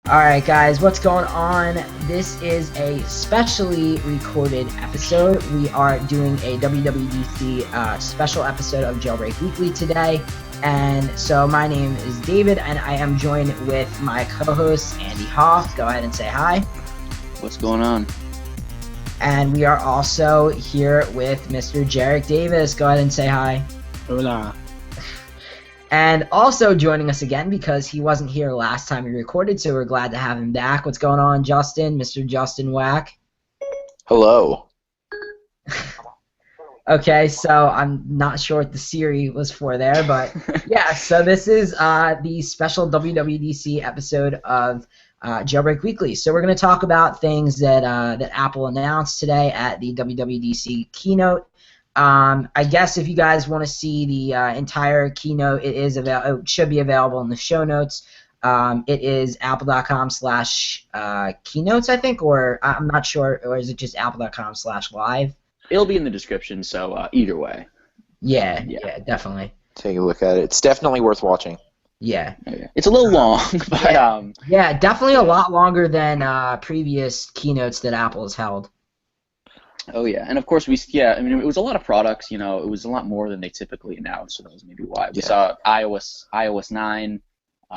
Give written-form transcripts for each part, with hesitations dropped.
Alright guys, what's going on? This is a specially recorded episode. We are doing a WWDC special episode of Jailbreak Weekly today. And so my name is David, and I am joined with my co-host, Andy Hoff. Go ahead and say hi. What's going on? And we are also here with Mr. Jarek Davis. Go ahead and say hi. Hola. And also joining us again because he wasn't here last time we recorded, so we're glad to have him back. What's going on, Justin? Mr. Justin Wack. Hello. Okay, so I'm not sure what the Siri was for there, but yeah, so this is the special WWDC episode of Jailbreak Weekly. So we're going to talk about things that that Apple announced today at the WWDC keynote. I guess if you guys want to see the entire keynote, it should be available in the show notes. It is apple.com/keynotes, I think, or I'm not sure, or is it just apple.com/live? It'll be in the description, so either way. Yeah, definitely. Take a look at it. It's definitely worth watching. Yeah. It's a little long, but yeah, definitely a lot longer than previous keynotes that Apple has held. Oh yeah, and of course it was a lot of products. You know, it was a lot more than they typically announce, so that was maybe why. We saw iOS 9,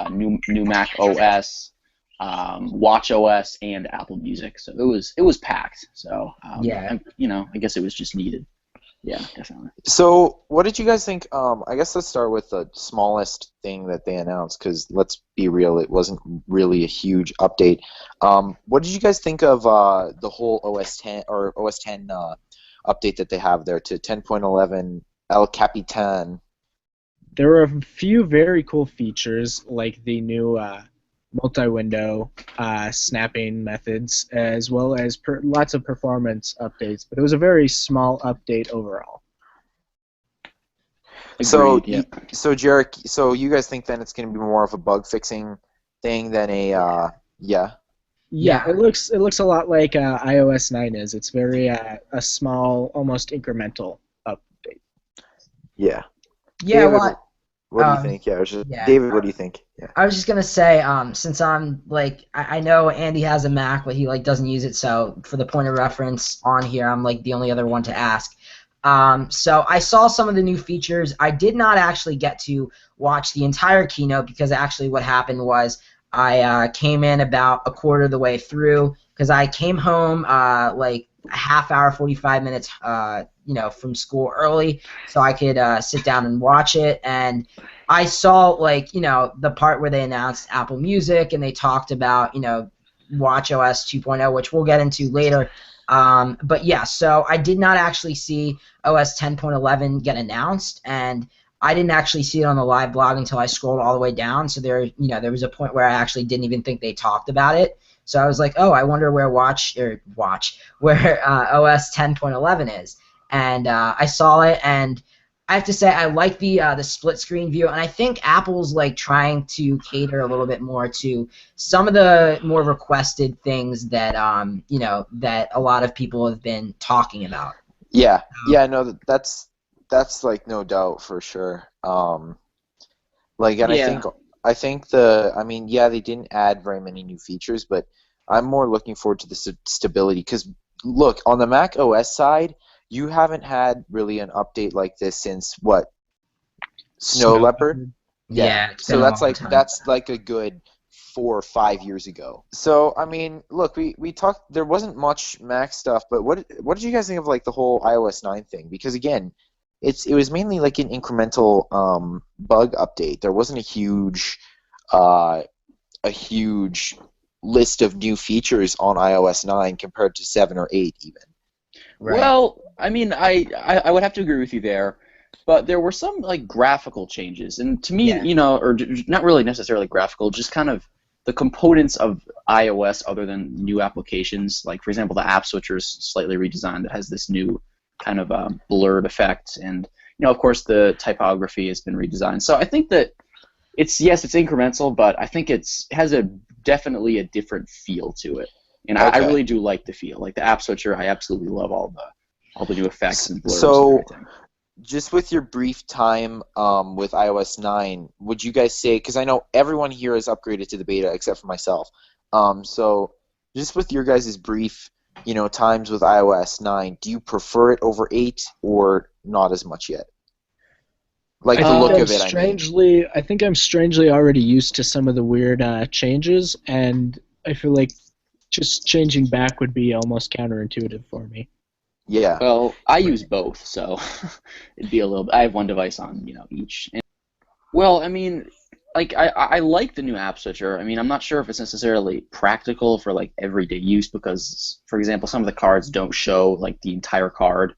new Mac OS, Watch OS, and Apple Music. So it was packed. So I guess it was just needed. Yeah, definitely. So, what did you guys think? I guess let's start with the smallest thing that they announced, because let's be real, it wasn't really a huge update. What did you guys think of the whole OS 10 update that they have there to 10.11 El Capitan? There were a few very cool features, like the new multi-window snapping methods, as well as lots of performance updates. But it was a very small update overall. So, Agreed, yeah. so Jarek, so you guys think then it's going to be more of a bug fixing thing than a Yeah, it looks a lot like iOS 9 is. It's very a small, almost incremental update. Yeah. Yeah, David, well, what do you think? David, what do you think? Yeah. I was just gonna say, since I'm I know Andy has a Mac, but he doesn't use it. So for the point of reference on here, I'm the only other one to ask. So I saw some of the new features. I did not actually get to watch the entire keynote because actually what happened was I came in about a quarter of the way through because I came home a half hour, 45 minutes, from school early, so I could sit down and watch it. And I saw the part where they announced Apple Music and they talked about Watch OS 2.0, which we'll get into later. But yeah, so I did not actually see OS 10.11 get announced, and I didn't actually see it on the live blog until I scrolled all the way down. So there was a point where I actually didn't even think they talked about it. So I was like, oh, I wonder where OS 10.11 is. And I saw it, and I have to say I like the split screen view, and I think Apple's trying to cater a little bit more to some of the more requested things that that a lot of people have been talking about. Yeah, no, that's no doubt for sure. I think they didn't add very many new features, but I'm more looking forward to the stability, because look, on the Mac OS side, you haven't had really an update like this since what? Snow Leopard? Yeah. So that's a good 4 or 5 years ago. So I mean, look, we talked. There wasn't much Mac stuff, but what did you guys think of the whole iOS 9 thing? Because again, it was mainly an incremental bug update. There wasn't a huge list of new features on iOS 9 compared to 7 or 8 even. Right. Well, I mean, I would have to agree with you there, but there were some graphical changes, and to me, or not really necessarily graphical, just kind of the components of iOS other than new applications. Like for example, the app switcher is slightly redesigned that has this new kind of blurred effect, and of course the typography has been redesigned. So I think that it's incremental, but I think it has definitely a different feel to it. And I really do like the feel. Like the app switcher, I absolutely love all the new effects and blurs and everything. Just with your brief time with iOS 9, would you guys say, because I know everyone here is upgraded to the beta except for myself, So just with your guys' brief, times with iOS 9, do you prefer it over 8 or not as much yet? Like I the think look I'm of it, I mean. strangely, I think I'm strangely already used to some of the weird changes, and I feel like just changing back would be almost counterintuitive for me. Yeah. Well, I use both, so it'd be a little. I have one device on, each. Well, I mean, like I like the new app switcher. I mean, I'm not sure if it's necessarily practical for like everyday use because, for example, some of the cards don't show like the entire card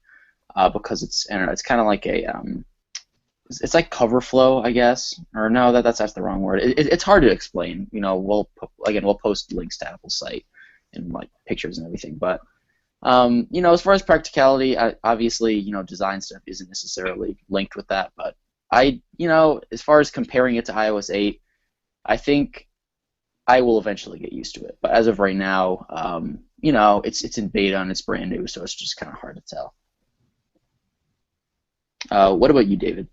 because I don't know, it's kind of like it's like cover flow, I guess. Or no, that's the wrong word. It's hard to explain. We'll post links to Apple's site and like pictures and everything, but. As far as practicality, obviously, design stuff isn't necessarily linked with that, but as far as comparing it to iOS 8, I think I will eventually get used to it. But as of right now, it's in beta and it's brand new, so it's just kind of hard to tell. What about you, David?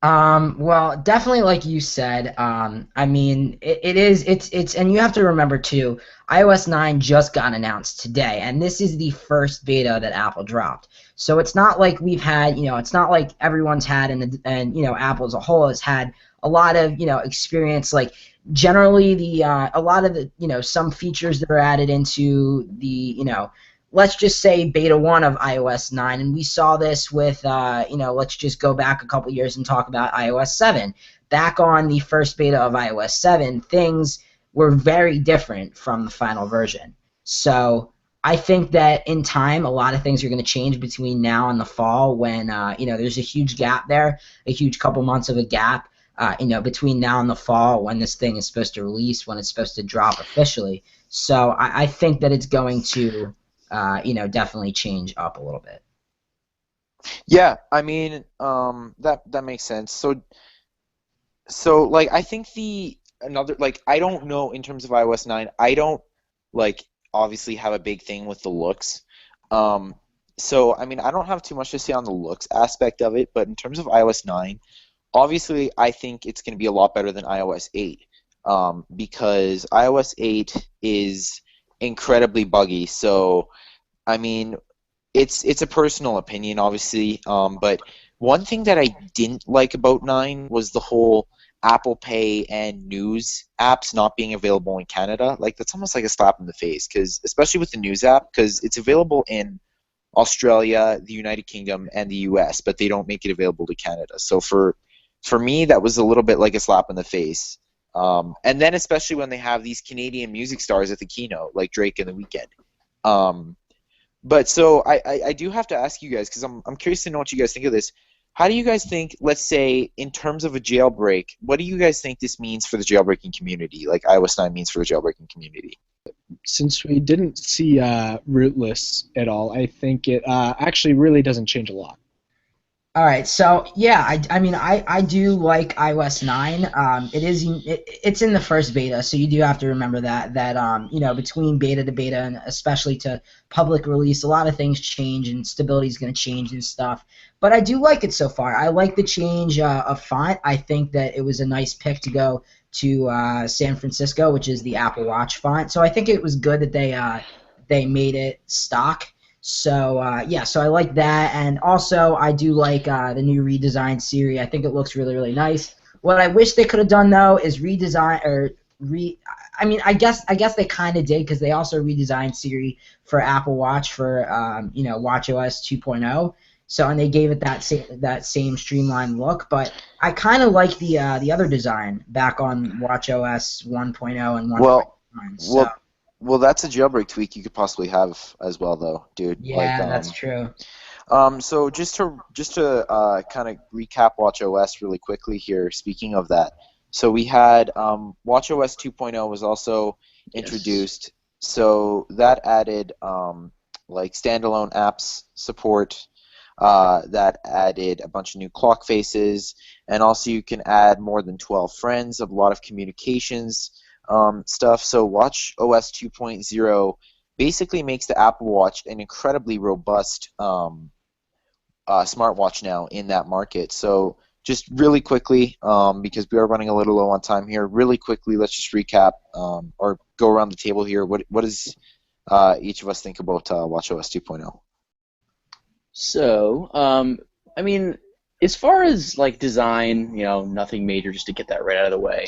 Well, definitely like you said, I mean, it's, and you have to remember too, iOS 9 just got announced today, and this is the first beta that Apple dropped. So it's not like we've had, it's not like everyone's had, and Apple as a whole has had a lot of, experience. Like generally a lot of the, some features that are added into the, let's just say beta 1 of iOS 9, and we saw this with, let's just go back a couple years and talk about iOS 7. Back on the first beta of iOS 7, things were very different from the final version. So I think that in time, a lot of things are going to change between now and the fall when, there's a huge gap there, a huge couple months of a gap, between now and the fall when this thing is supposed to release, when it's supposed to drop officially. So I think that it's going to definitely change up a little bit. Yeah, I mean, that makes sense. So like I think I don't know in terms of iOS 9, I don't like obviously have a big thing with the looks. So I mean, I don't have too much to say on the looks aspect of it, but in terms of iOS 9, obviously I think it's going to be a lot better than iOS 8. Because iOS 8 is incredibly buggy. So I mean, it's a personal opinion, obviously. But one thing that I didn't like about 9 was the whole Apple Pay and news apps not being available in Canada. Like that's almost like a slap in the face, because especially with the news app, because it's available in Australia, the United Kingdom, and the U.S., but they don't make it available to Canada. So for me, that was a little bit like a slap in the face. And then especially when they have these Canadian music stars at the keynote, like Drake and The Weeknd. But so I do have to ask you guys, because I'm curious to know what you guys think of this. How do you guys think, let's say, in terms of a jailbreak, what do you guys think this means for the jailbreaking community, like iOS 9 means for the jailbreaking community? Since we didn't see rootless at all, I think it actually really doesn't change a lot. All right, so yeah, I mean I do like iOS 9. It's in the first beta, so you do have to remember that between beta to beta and especially to public release, a lot of things change and stability is going to change and stuff. But I do like it so far. I like the change of font. I think that it was a nice pick to go to San Francisco, which is the Apple Watch font. So I think it was good that they made it stock. So so I like that, and also I do like the new redesigned Siri. I think it looks really, really nice. What I wish they could have done though is redesign or I mean, I guess they kind of did, because they also redesigned Siri for Apple Watch for WatchOS 2.0. So, and they gave it that same streamlined look. But I kind of like the other design back on WatchOS 1.0 and 1.9. Well, So. well, that's a jailbreak tweak you could possibly have as well, though, dude. Yeah, that's true. So just to kind of recap WatchOS really quickly here. Speaking of that, so we had WatchOS 2.0 was also introduced. So that added like standalone apps support. That added a bunch of new clock faces, and also you can add more than 12 friends, a lot of communications stuff. So WatchOS 2.0 basically makes the Apple Watch an incredibly robust smartwatch now in that market. So just really quickly, because we are running a little low on time here. Really quickly, let's just recap or go around the table here. What does each of us think about WatchOS 2.0? So, I mean, as far as like design, nothing major, just to get that right out of the way.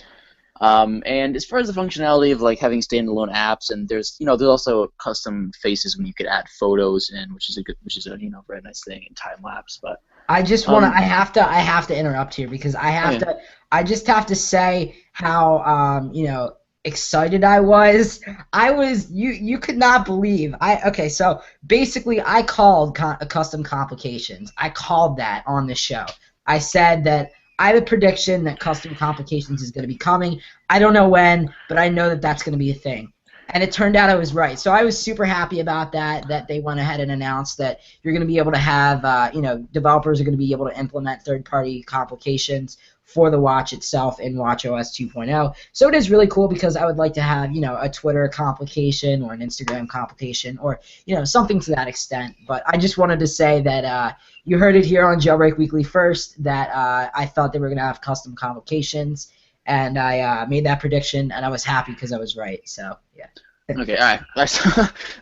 And as far as the functionality of like having standalone apps, and there's also custom faces when you could add photos in, which is a very nice thing in time lapse. But I just want to. I have to interrupt here because I just have to say how excited I was. You could not believe. Okay, so basically I called custom complications. I called that on the show. I said that I have a prediction that custom complications is going to be coming. I don't know when, but I know that that's going to be a thing. And it turned out I was right. So I was super happy about that they went ahead and announced that you're going to be able to have, developers are going to be able to implement third-party complications for the watch itself in WatchOS 2.0. So it is really cool because I would like to have, a Twitter complication or an Instagram complication or, something to that extent. But I just wanted to say that you heard it here on Jailbreak Weekly first that I thought they were going to have custom complications. And I made that prediction, and I was happy because I was right. So, yeah. Okay, all right.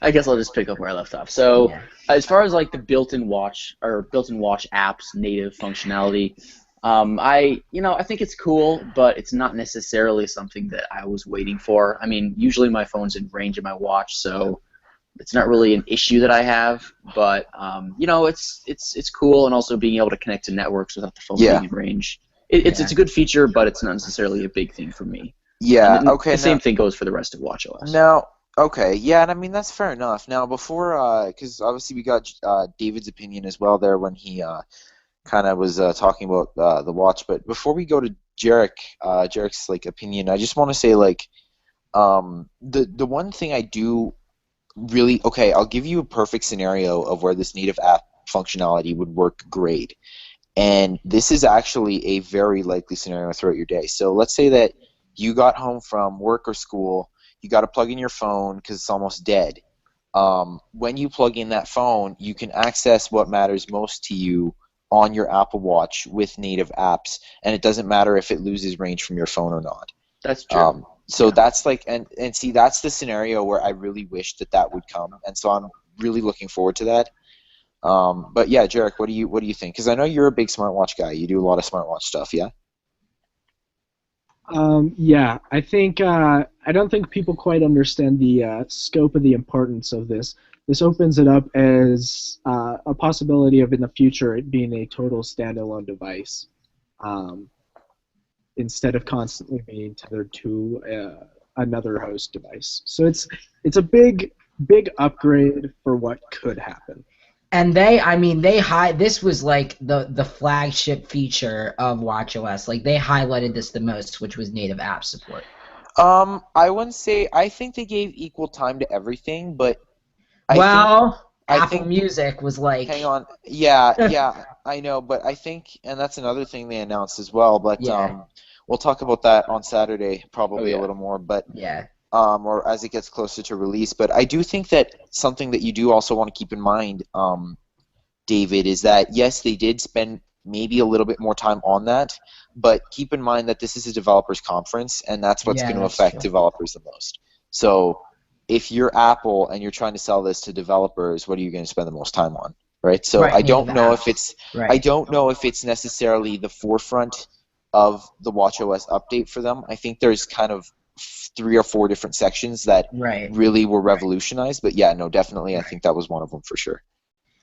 I guess I'll just pick up where I left off. So, as far as like the built-in watch apps native functionality, I think it's cool, but it's not necessarily something that I was waiting for. I mean, usually my phone's in range of my watch, so it's not really an issue that I have. But it's cool, and also being able to connect to networks without the phone being in range. It's a good feature, but it's not necessarily a big thing for me. Yeah, okay. The same thing goes for the rest of WatchOS. Now, okay, yeah, and I mean that's fair enough. Now, before, because obviously we got David's opinion as well there when he kind of was talking about the watch, but before we go to Jarek's like opinion, I just want to say like the one thing I do really I'll give you a perfect scenario of where this native app functionality would work great. And this is actually a very likely scenario throughout your day. So let's say that you got home from work or school, you got to plug in your phone because it's almost dead. When you plug in that phone, you can access what matters most to you on your Apple Watch with native apps, and it doesn't matter if it loses range from your phone or not. That's true. So that's like, and see, that's the scenario where I really wish that would come, and so I'm really looking forward to that. But yeah, Jarek, what do you think? Because I know you're a big smartwatch guy. You do a lot of smartwatch stuff, yeah? Yeah, I think I don't think people quite understand the scope of the importance of this. This opens it up as a possibility of in the future it being a total standalone device, instead of constantly being tethered to another host device. So it's a big upgrade for what could happen. And this was like the flagship feature of WatchOS. Like they highlighted this the most, which was native app support. I wouldn't say. I think they gave equal time to everything, but Apple Music was like. Hang on. Yeah, I know, but I think, and that's another thing they announced as well. But we'll talk about that on Saturday, probably a little more. But or as it gets closer to release. But I do think that something that you do also want to keep in mind, David, is that yes, they did spend maybe a little bit more time on that, but keep in mind that this is a developers conference, and that's what's going to affect developers the most. So if you're Apple and you're trying to sell this to developers, what are you going to spend the most time on, right? So I don't know if it's I don't know if it's necessarily the forefront of the WatchOS update for them. I think there's kind of 3 or 4 different sections that really were revolutionized, but yeah, no, definitely I think that was one of them for sure.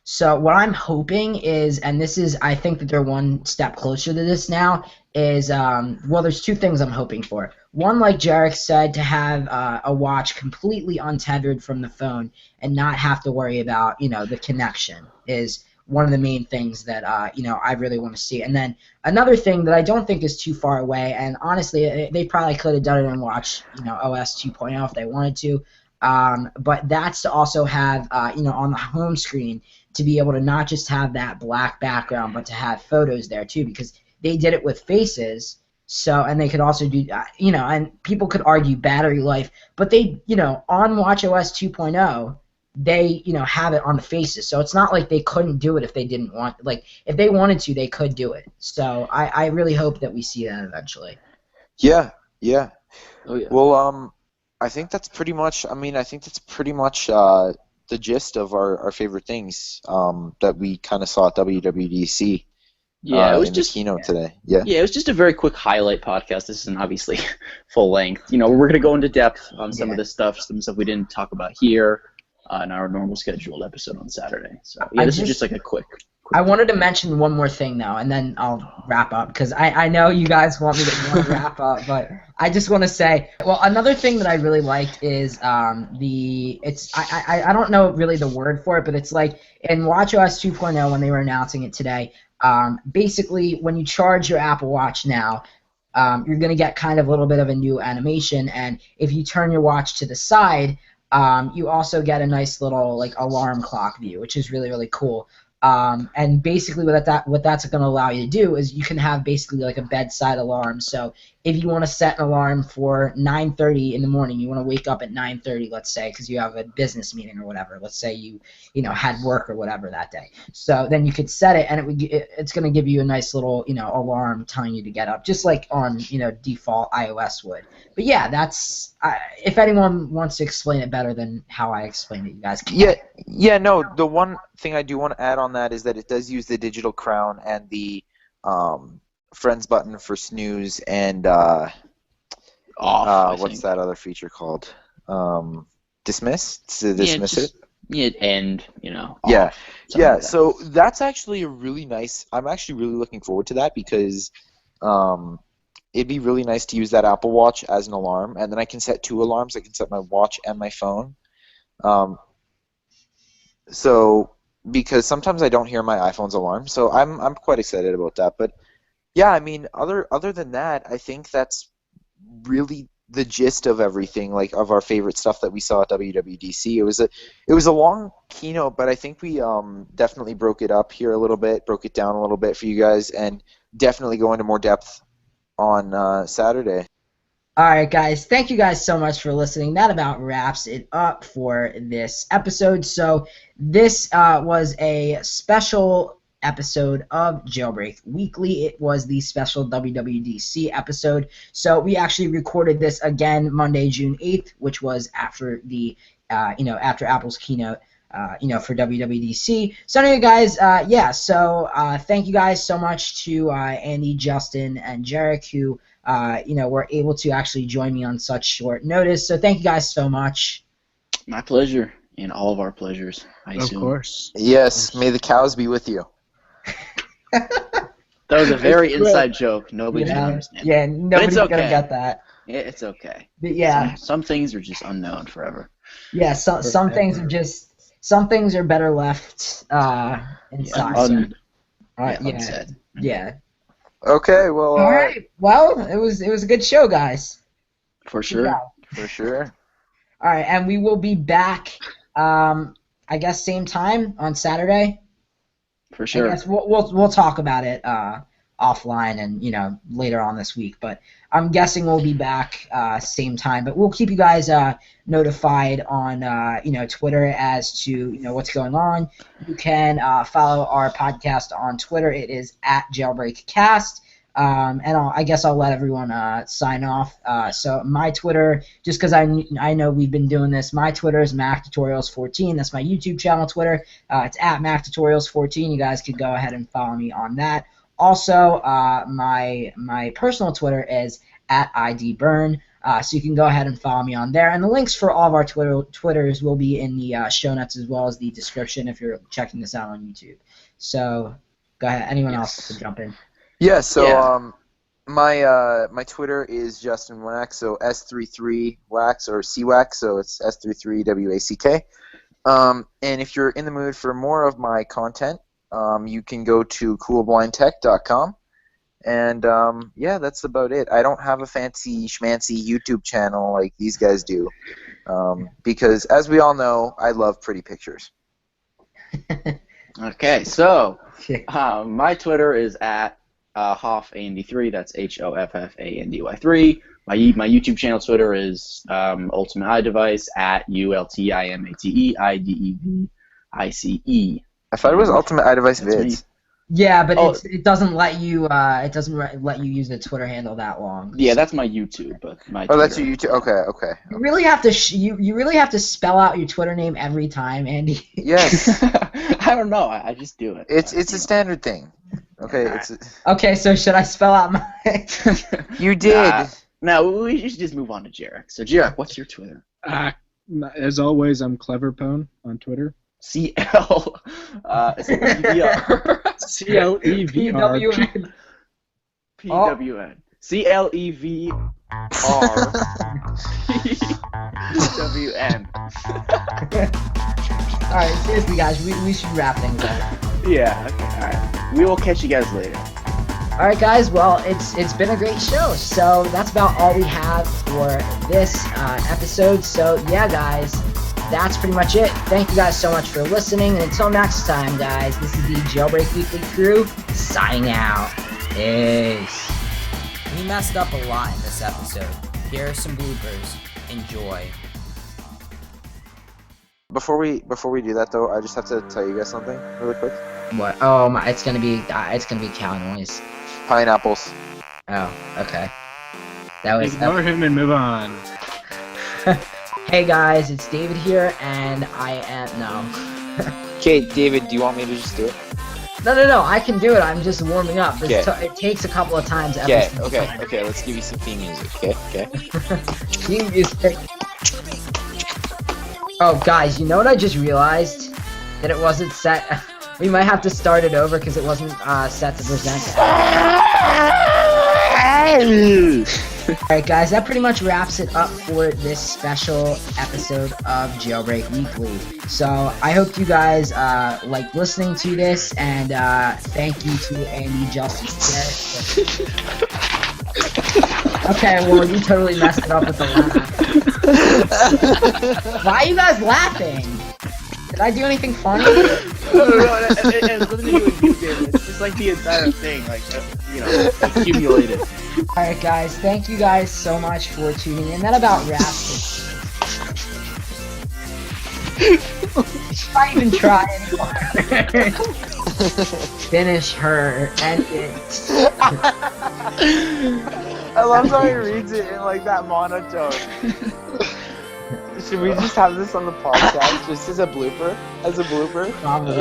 So what I'm hoping is, and this is, I think that they're one step closer to this now, is, there's 2 things I'm hoping for. One, like Jarek said, to have a watch completely untethered from the phone and not have to worry about, the connection is one of the main things that, I really want to see. And then another thing that I don't think is too far away, and honestly, they probably could have done it in OS 2.0 if they wanted to, but that's to also have, on the home screen, to be able to not just have that black background, but to have photos there too, because they did it with faces. So, and they could also do, and people could argue battery life, but they, on WatchOS 2.0, they have it on the faces. So it's not like they couldn't do it if they didn't want. Like if they wanted to, they could do it. So I really hope that we see that eventually. Yeah, yeah. Oh yeah. Well, I think that's pretty much. I mean, I think that's pretty much the gist of our favorite things that we kind of saw at WWDC. Yeah, it was in just the keynote today. Yeah. Yeah, it was just a very quick highlight podcast. This isn't obviously full length. We're going to go into depth on some of this stuff, some stuff we didn't talk about here in our normal scheduled episode on Saturday. So yeah, this is just like a quick. I wanted to mention one more thing though, and then I'll wrap up because I know you guys want me to wrap up, but I just want to say, well, another thing that I really liked is I don't know really the word for it, but it's like in WatchOS 2.0 when they were announcing it today. Basically, when you charge your Apple Watch now, you're going to get kind of a little bit of a new animation, and if you turn your watch to the side, you also get a nice little like alarm clock view, which is really, really cool. And basically what that's going to allow you to do is you can have basically like a bedside alarm. So if you want to set an alarm for 9:30 in the morning, you want to wake up at 9:30, let's say, because you have a business meeting or whatever. Let's say you had work or whatever that day. So then you could set it, and it's going to give you a nice little alarm telling you to get up, just like on default iOS would. But yeah, that's if anyone wants to explain it better than how I explained it, you guys can. Yeah. No, the one thing I do want to add on that is that it does use the digital crown and the friends button for snooze and what's that other feature called? Dismiss? To dismiss it? Yeah, and Yeah. Yeah. Like so that's actually a really nice. I'm actually really looking forward to that because it'd be really nice to use that Apple Watch as an alarm, and then I can set 2 alarms. I can set my watch and my phone. So because sometimes I don't hear my iPhone's alarm, so I'm quite excited about that. But yeah, I mean, other than that, I think that's really the gist of everything, like of our favorite stuff that we saw at WWDC. It was a long keynote, but I think we definitely broke it up here a little bit, broke it down a little bit for you guys, and definitely go into more depth on Saturday. All right, guys. Thank you guys so much for listening. That about wraps it up for this episode. So this was a special episode of Jailbreak Weekly. It was the special WWDC episode. So we actually recorded this again Monday, June 8th, which was after the after Apple's keynote. For WWDC. So anyway, guys, so thank you guys so much to Andy, Justin, and Jarek, who, were able to actually join me on such short notice. So thank you guys so much. My pleasure, and all of our pleasures, I assume. Of course. Yes, may the cows be with you. That was a very inside joke. Nobody's going to understand. Yeah, nobody's going to get that. Yeah, it's okay. But yeah. Some things are just unknown forever. Yeah, some things are just... Some things are better left inside. Unsaid. Yeah. Okay, well. All right. Well, it was a good show, guys. For sure. Yeah. For sure. All right, and we will be back. I guess same time on Saturday. For sure. I guess we'll talk about it offline and later on this week. But I'm guessing we'll be back same time. But we'll keep you guys notified on Twitter as to what's going on. You can follow our podcast on Twitter. It is @JailbreakCast. And I guess I'll let everyone sign off. So my Twitter, just because I know we've been doing this, my Twitter is MacTutorials14. That's my YouTube channel Twitter. It's @MacTutorials14. You guys could go ahead and follow me on that. Also, my personal Twitter is @IDBurn. So you can go ahead and follow me on there. And the links for all of our Twitters will be in the show notes as well as the description if you're checking this out on YouTube. So go ahead. Anyone else to jump in? Yeah, so my Twitter is Justin Wax, so S33 Wax or CWax, so it's S33WACK. And if you're in the mood for more of my content, you can go to coolblindtech.com. And that's about it. I don't have a fancy schmancy YouTube channel like these guys do, because as we all know, I love pretty pictures. Okay, so my Twitter is @HoffAndy3. That's HOFFANDY3. My YouTube channel Twitter is Ultimate iDevice at ULTIMATEIDEVICE. I thought it was Ultimate iDevice That's me. Vids. Yeah, but it doesn't let you let you use the Twitter handle that long. Yeah, that's my YouTube, but my Oh, that's Twitter. your YouTube. Okay. You really have to you really have to spell out your Twitter name every time, Andy. Yes, I don't know. I just do it. it's a standard thing. Okay, Alright. Okay, so should I spell out my? You did. No, we should just move on to Jarek. So Jarek, what's your Twitter? As always, I'm CleverPone on Twitter. CL. CLEVR. CLEVR. PWN. CLEVR. All right, seriously, guys, we should wrap things up. Yeah. Okay. All right. We will catch you guys later. All right, guys. Well, it's been a great show. So that's about all we have for this episode. So yeah, guys, that's pretty much it. Thank you guys so much for listening, and until next time, guys, this is the Jailbreak Weekly crew signing out. Peace. We messed up a lot in this episode. Here are some bloopers. Enjoy. Before we do that though, I just have to tell you guys something really quick. What? Oh my! It's gonna be cow noise. Pineapples. Oh, okay. That was. Ignore him and move on. Hey guys, it's David here, and I am no. Okay, David, do you want me to just do it? No. I can do it. I'm just warming up. Okay. It takes a couple of times. every Okay, single okay, time. okay. Let's give you some theme music. Okay. Theme music. Oh, guys, you know what I just realized? That it wasn't set. We might have to start it over because it wasn't set to present. Alright, guys, that pretty much wraps it up for this special episode of Jailbreak Weekly. So I hope you guys like listening to this, and thank you to Andy, Justin, Garrett. Okay, well, you totally messed it up with the laugh. Why are you guys laughing? Did I do anything funny? No, it has nothing to do with you, David. It's just like the entire thing, like, accumulated. Alright, guys, thank you guys so much for tuning in. That about wraps it. Not even try anymore. Finish her, end it. I love how he reads it in like that monotone. Should we just have this on the podcast, just as a blooper? Probably.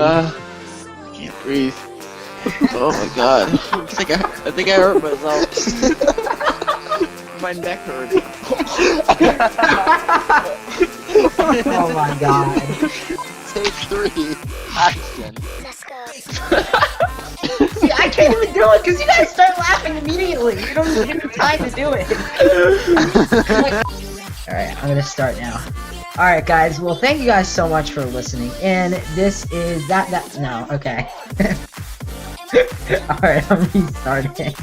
Can't breathe. Oh my god. I think I hurt myself. My neck hurts. Oh my god. Take 3. Action. See, I can't even do it because you guys start laughing immediately. You don't even give me time to do it. Alright, I'm gonna start now. Alright, guys, well, thank you guys so much for listening. And this is no, okay. Alright, I'm restarting.